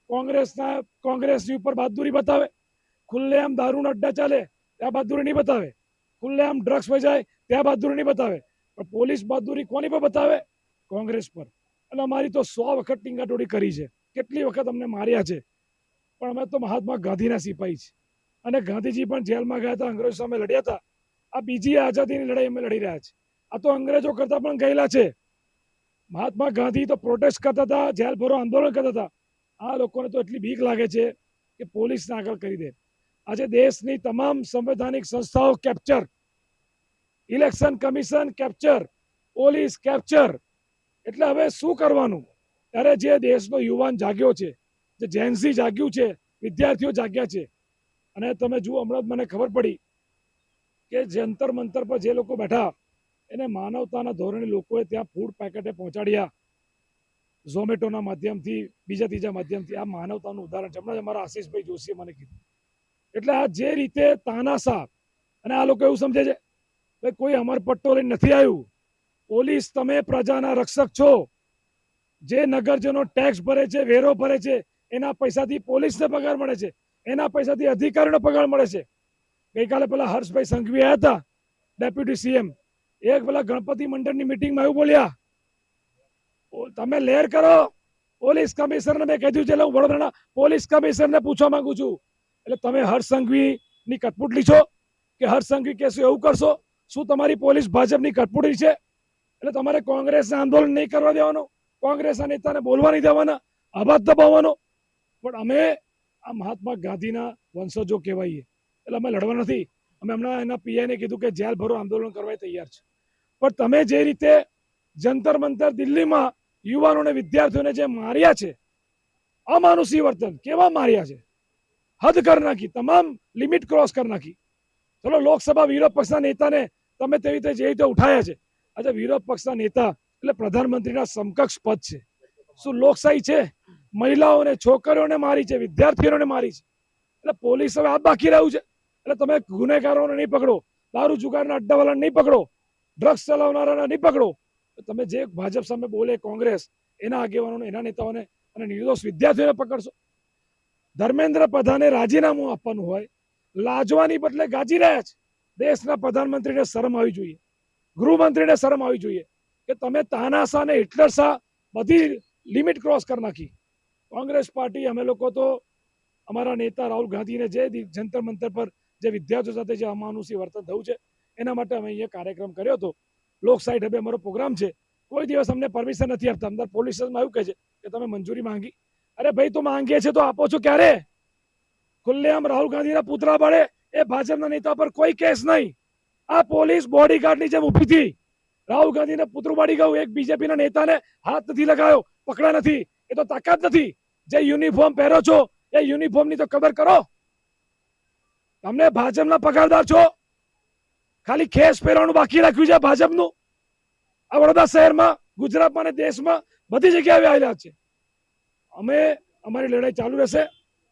કોંગ્રેસની ઉપર બહાદુરી બતાવે, ખુલ્લેઆમ દારૂના અડ્ડા ચાલે ત્યાં બહાદુરી નહીં બતાવે, ખુલ્લેઆમ ડ્રગ્સ વેચાય ત્યાં બહાદુરી નહીં બતાવે, પણ પોલીસ બહાદુરી કોની પર બતાવે? કોંગ્રેસ પર. અને અમારી તો 100 વખત ટીંગાટોળી કરી છે, કેટલી વખત અમને માર્યા છે, પણ અમે તો મહાત્મા ગાંધીના સિપાહી છે. અને ગાંધીજી પણ જેલમાં ગયા હતા, અંગ્રેજો સામે લડ્યા હતા. આ બીજી આઝાદીની લડાઈ અમે લડી રહ્યા છે. આ તો અંગ્રેજો કરતા પણ ગયેલા છે. મહાત્મા ગાંધી તો પ્રોટેસ્ટ કરતા હતા, જેલ ભરો આંદોલન કરતા હતા. આ લોકોને તો એટલી બીક લાગે છે કે પોલીસને આગળ કરી દે. આજે દેશની તમામ સંવૈધાનિક સંસ્થાઓ capture, election commission capture, police capture. એટલે હવે શું કરવાનું? ત્યારે જે દેશનો યુવાન જાગ્યો છે, જે જેન્ઝી જાગ્યું છે, વિદ્યાર્થીઓ જાગ્યા છે. અને તમે જુઓ, હમણાં મને ખબર પડી કે જંતર મંતર પર જે લોકો બેઠા એને માનવતાના ધોરણે લોકોએ ત્યાં ફૂડ પેકેટે પહોંચાડ્યા, ઝોમેટોના માધ્યમથી, બીજા ત્રીજા માધ્યમથી. આ માનવતાનું ઉદાહરણ છે. હમણાં અમારા આશીષભાઈ જોશીએ મને કીધું. એટલે આ જે રીતે તાનાશાહ, અને આ લોકો એવું સમજે છે કે કોઈ અમર પટ્ટો લઈને નથી આવ્યું. પોલીસ, તમે પ્રજાના રક્ષક છો. જે નગરજનો ટેક્સ ભરે છે, વેરો ભરે છે, એના પૈસાથી પોલીસને પગાર મળે છે, એના પૈસાથી અધિકારીનો પગાર મળે છે. ગઈકાલે પેલા હર્ષભાઈ સંઘવી આવ્યા હતા, ડેપ્યુટી સીએમ. એક પેલા ગણપતિ મંડળની મિટિંગમાં એવું બોલ્યા, તમે લેર કરો પોલીસ કમિશનરને. મેં કીધું છે, એટલે હું વડોદરાના પોલીસ કમિશનરને પૂછવા માંગુ છું, એટલે તમે હર્ષ સંઘવીની કઠપુતળી છો કે હર્ષ સંઘવી કહેશું એવું કરશો? શું તમારી પોલીસ ભાજપની કઠપુતળી છે? એટલે તમારે કોંગ્રેસને આંદોલન નહીં કરવા દેવાનું, કોંગ્રેસના નેતાને બોલવા નહીં દેવાના, અવાજ દબાવવાનો. પણ અમે આ મહાત્મા ગાંધીના વંશજો કહેવાઈએ, એટલે અમે લડવા નથી. અમે હમણાં એના પીઆઈને કીધું કે જેલ ભરો આંદોલન કરવા તૈયાર છે. પણ તમે જે રીતે જંતર મંતર દિલ્હીમાં યુવાનોને, વિદ્યાર્થીઓને જે માર્યા છે, અમાનુષી વર્તન, કેવા માર્યા છે, હદ કરી નાખી, તમામ લિમિટ ક્રોસ કરી નાખી. ચલો, લોકસભા વિરોધ પક્ષના નેતાને તમે તેવી રીતે જે રીતે ઉઠાયા છે. આજે વિરોધ પક્ષના નેતા એટલે પ્રધાનમંત્રીના સમકક્ષ પદ છે. શું લોકશાહી છે? મહિલાઓને, છોકરીઓને મારી છે, વિદ્યાર્થીઓને મારી છે. એટલે પોલીસ હવે આ બાકી રહ્યું છે. એટલે તમે ગુનેગારોને નહીં પકડો, દારૂ જુગારના અડ્ડાવાળાને નહીં પકડો, ડ્રગ્સ ચલાવનારાને નહીં પકડો. તમે જે ભાજપ સામે બોલે કોંગ્રેસ, એના આગેવાનોને, એના નેતાઓને અને નિર્દોષ વિદ્યાર્થીઓને પકડશો. ધર્મેન્દ્ર પ્રધાને રાજીનામું આપવાનું હોય, લાજવાની બદલે ગાજી રહ્યા છે. દેશના પ્રધાનમંત્રીને શરમ આવી જોઈએ, ગૃહમંત્રીને શરમ આવી જોઈએ કે તમે તાનાશાહ અને હિટલર શાહ બધી લિમિટ ક્રોસ કરી નાખી. કોંગ્રેસ પાર્ટી, અમે લોકો તો અમારા નેતા રાહુલ ગાંધીને જે જંતર મંતર પર જે વિદ્યાર્થીઓ સાથે જે અમાનુષી વર્તન થયું છે, એના માટે અમે અહીંયા કાર્યક્રમ કર્યો હતો. લોકશાહી ઢબે અમારો પ્રોગ્રામ છે. કોઈ દિવસ અમને પરમિશન નથી આપતા. અંદર પોલીસ સ્ટેશનમાં એવું કહે છે કે તમે મંજૂરી માંગી. અરે ભાઈ, તો માંગીએ છે તો આપો છો ક્યારે? ખુલ્લેઆમ રાહુલ ગાંધીના પુતળા બાળે એ ભાજપના નેતા પર કોઈ કેસ નહીં. આ પોલીસ બોડીગાર્ડની જેમ ઊભી હતી. રાહુલ ગાંધીને પુતળું બાળી ગયું, એક બીજેપીના નેતાને હાથ નથી લગાવ્યો, પકડા નથી. એ તો તાકાત નથી. જે યુનિફોર્મ પહેરો છો એ યુનિફોર્મની તો કદર કરો. તમને ભાજપના પગારદાર છો, ખાલી ખેસ પહેરવાનું બાકી રાખ્યું છે ભાજપનું. આ વડોદરા શહેરમાં, ગુજરાતમાં અને દેશમાં બધી જગ્યાએ આવેલા છે. અમે અમારી લડાઈ ચાલુ રહેશે.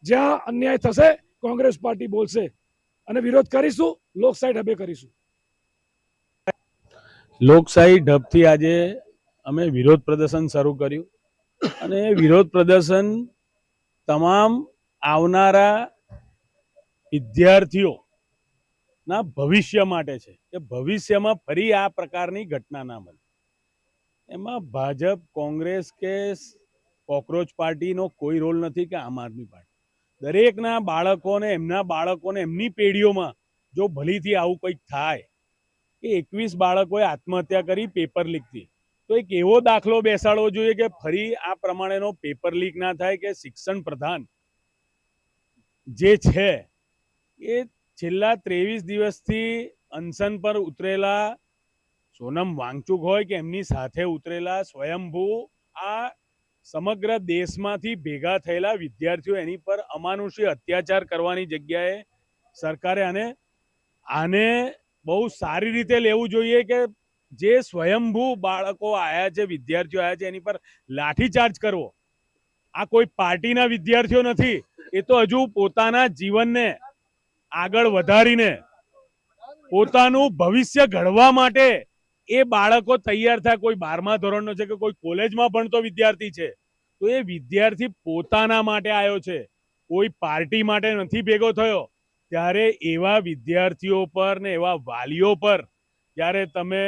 જ્યાં અન્યાય થશે, કોંગ્રેસ પાર્ટી બોલશે અને વિરોધ કરીશું. લોકશાહી ઢબે કરીશું. લોકશાહી ઢબથી આજે અમે વિરોધ પ્રદર્શન શરૂ કર્યું અને વિરોધ પ્રદર્શન તમામ આવનારા વિદ્યાર્થીઓના ભવિષ્ય માટે છે કે ભવિષ્યમાં ફરી આ પ્રકારની ઘટના ના બને. એમાં ભાજપ, કોંગ્રેસ કે કોકરોચ પાર્ટીનો કોઈ રોલ નથી કે આમ આદમી પાર્ટી. દરેકના બાળકોને, એમની પેઢીઓમાં જો ભલીથી આવું કંઈક થાય કે 21 બાળકોએ આત્મહત્યા કરી પેપર લીકથી, તો એક એવો દાખલો બેસાડવો જોઈએ કે ફરી આ પ્રમાણેનો પેપર લીક ના થાય. કે શિક્ષણ પ્રધાન જે છે એ છેલ્લા 23 દિવસથી અનશન પર ઉતરેલા સોનમ વાંગચુક હોય કે એમની સાથે ઉતરેલા સ્વયંભૂ આ સમગ્ર દેશમાંથી ભેગા થયેલા વિદ્યાર્થીઓ, એની પર અમાનુષી અત્યાચાર કરવાની જગ્યાએ સરકારે આને બહુ સારી રીતે લેવું જોઈએ કે જે સ્વયંભૂ બાળકો આયા છે, વિદ્યાર્થીઓ આયા છે, એની પર લાઠીચાર્જ કરવો. આ કોઈ પાર્ટીના વિદ્યાર્થીઓ નથી. એ તો હજુ પોતાના જીવનને આગળ વધારીને પોતાનું ભવિષ્ય ઘડવા માટે એ બાળકો તૈયાર થાય. કોઈ 12મા ધોરણનો છે કે કોઈ કોલેજમાં ભણતો વિદ્યાર્થી છે, તો તો એ વિદ્યાર્થી પોતાના માટે આવ્યો છે, કોઈ પાર્ટી માટે નથી ભેગો થયો. ત્યારે એવા વિદ્યાર્થીઓ પર ને એવા વાલીઓ પર જ્યારે તમે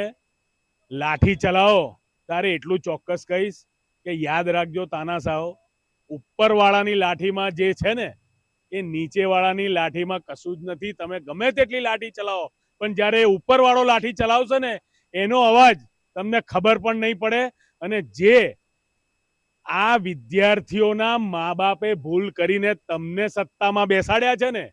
લાઠી ચલાવો ત્યારે એટલું ચોક્કસ કહીશ કે યાદ રાખજો તાનાશાહો, ઉપરવાળાની લાઠીમાં જે છે ને એ નીચેવાળાની લાઠીમાં કશું જ નથી. તમે ગમે તેટલી લાઠી ચલાવો, પણ જ્યારે ઉપરવાળો લાઠી ચલાવશે ને એનો અવાજ તમને ખબર પણ નહીં પડે. અને જે આ વિદ્યાર્થીઓના મા બાપે ભૂલ કરીને તમને સત્તામાં બેસાડ્યા છે ને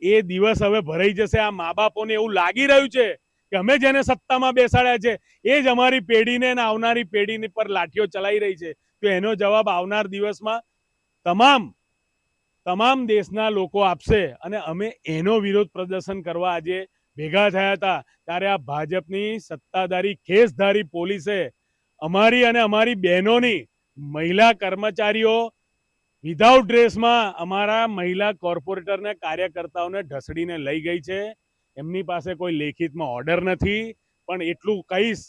એ દિવસ હવે ભરાઈ જશે. આ મા બાપોને એવું લાગી રહ્યું છે કે અમે જેને સત્તામાં બેસાડ્યા છે એ જ અમારી પેઢીને અને આવનારી પેઢીની પર લાઠીઓ ચલાવી રહી છે. તો એનો જવાબ આવનાર દિવસમાં તમામ દેશના લોકો આપશે. અને અમે એનો વિરોધ પ્રદર્શન કરવા આજે ભેગા થયા હતા. ત્યારે આ ભાજપની સત્તાધારી ખેસધારી પોલીસે અમારી અને અમારી બહેનોની મહિલા કર્મચારીઓ વિધાઉટ ડ્રેસમાં અમારા મહિલા કોર્પોરેટરને કાર્યકર્તાઓને ઢસડીને લઈ ગઈ છે. એમની પાસે કોઈ લેખિતમાં ઓર્ડર નથી, પણ એટલું કહીશ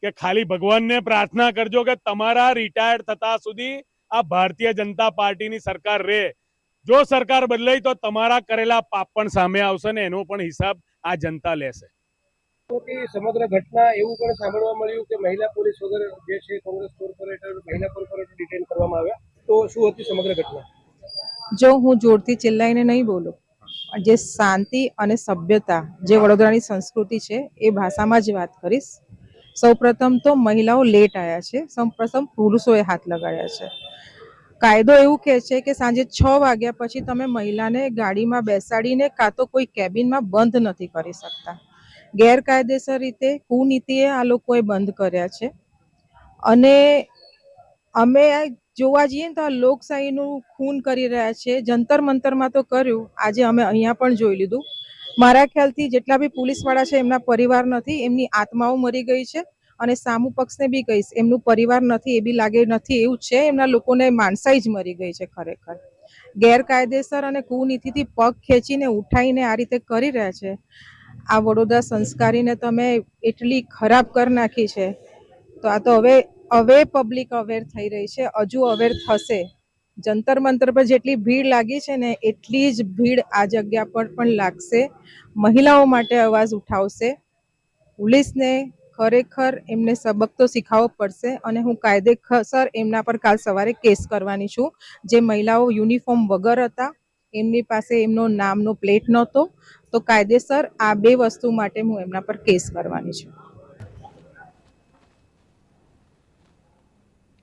કે ખાલી ભગવાનને પ્રાર્થના કરજો કે તમારા રિટાયર્ડ થતા સુધી આ ભારતીય જનતા પાર્ટીની સરકાર રહે. જો સરકાર બદલાઈ તો તમારા કરેલા પાપ પણ સામે આવશે ને એનો પણ હિસાબ આ જનતા લેશે. સમગ્ર ઘટના એવું પણ સાંભળવા મળ્યું કે મહિલા પોલીસ વગર જે છે કોંગ્રેસ કોર્પોરેટર મહિલા કોર્પોરેટર ડિટેન કરવામાં આવ્યા. તો શું હતી સમગ્ર ઘટના? જો હું જોરથી ચિલ્લાઈને નહીં બોલું, જે શાંતિ અને સભ્યતા જે વડોદરાની સંસ્કૃતિ છે એ ભાષામાં જ વાત કરીશ. સૌપ્રથમ તો મહિલાઓ લેટ આવ્યા છે, સૌપ્રથમ પુરુષોએ હાથ લગાડ્યા છે. કાયદો એવું કહે છે કે સાંજે 6 વાગ્યા પછી તમે મહિલાને ગાડીમાં બેસાડીને કાં તો કોઈ કેબિનમાં બંધ નથી કરી શકતા. ગેરકાયદેસર રીતે કુનીતિએ આ લોકોએ બંધ કર્યા છે. અને અમે જોવા જઈએ ને તો આ લોકશાહીનું ખૂન કરી રહ્યા છે. જંતર મંતરમાં તો કર્યું, આજે અમે અહીંયા પણ જોઈ લીધું. મારા ખ્યાલથી જેટલા બી પોલીસવાળા છે એમના પરિવાર નથી, એમની આત્માઓ મરી ગઈ છે. અને સામુ પક્ષને બી કહીશ, એમનું પરિવાર નથી એ બી લાગે નથી એવું છે. એમના લોકોને માનસાઈ જ મરી ગઈ છે ખરેખર. ગેરકાયદેસર અને કુનીતિથી પગ ખેંચીને ઉઠાઈને આ રીતે કરી રહ્યા છે. આ વડોદરા સંસ્કારીને તમે એટલી ખરાબ કરી નાખી છે. તો આ તો હવે પબ્લિક અવેર થઈ રહી છે, હજુ અવેર થશે. જંતર મંતર પર જેટલી ભીડ લાગી છે ને એટલી જ ભીડ આ જગ્યા પર પણ લાગશે. મહિલાઓ માટે અવાજ ઉઠાવશે. પોલીસને ખરેખર એમને સબક તો શીખવવો પડશે. અને હું કાયદેસર એમના પર કાલ સવારે કેસ કરવાની છું. જે મહિલાઓ યુનિફોર્મ વગર હતા, એમની પાસે એમનો નામનો પ્લેટ નહોતો, તો કાયદેસર આ 2 વસ્તુ માટે હું એમના પર કેસ કરવાની છું.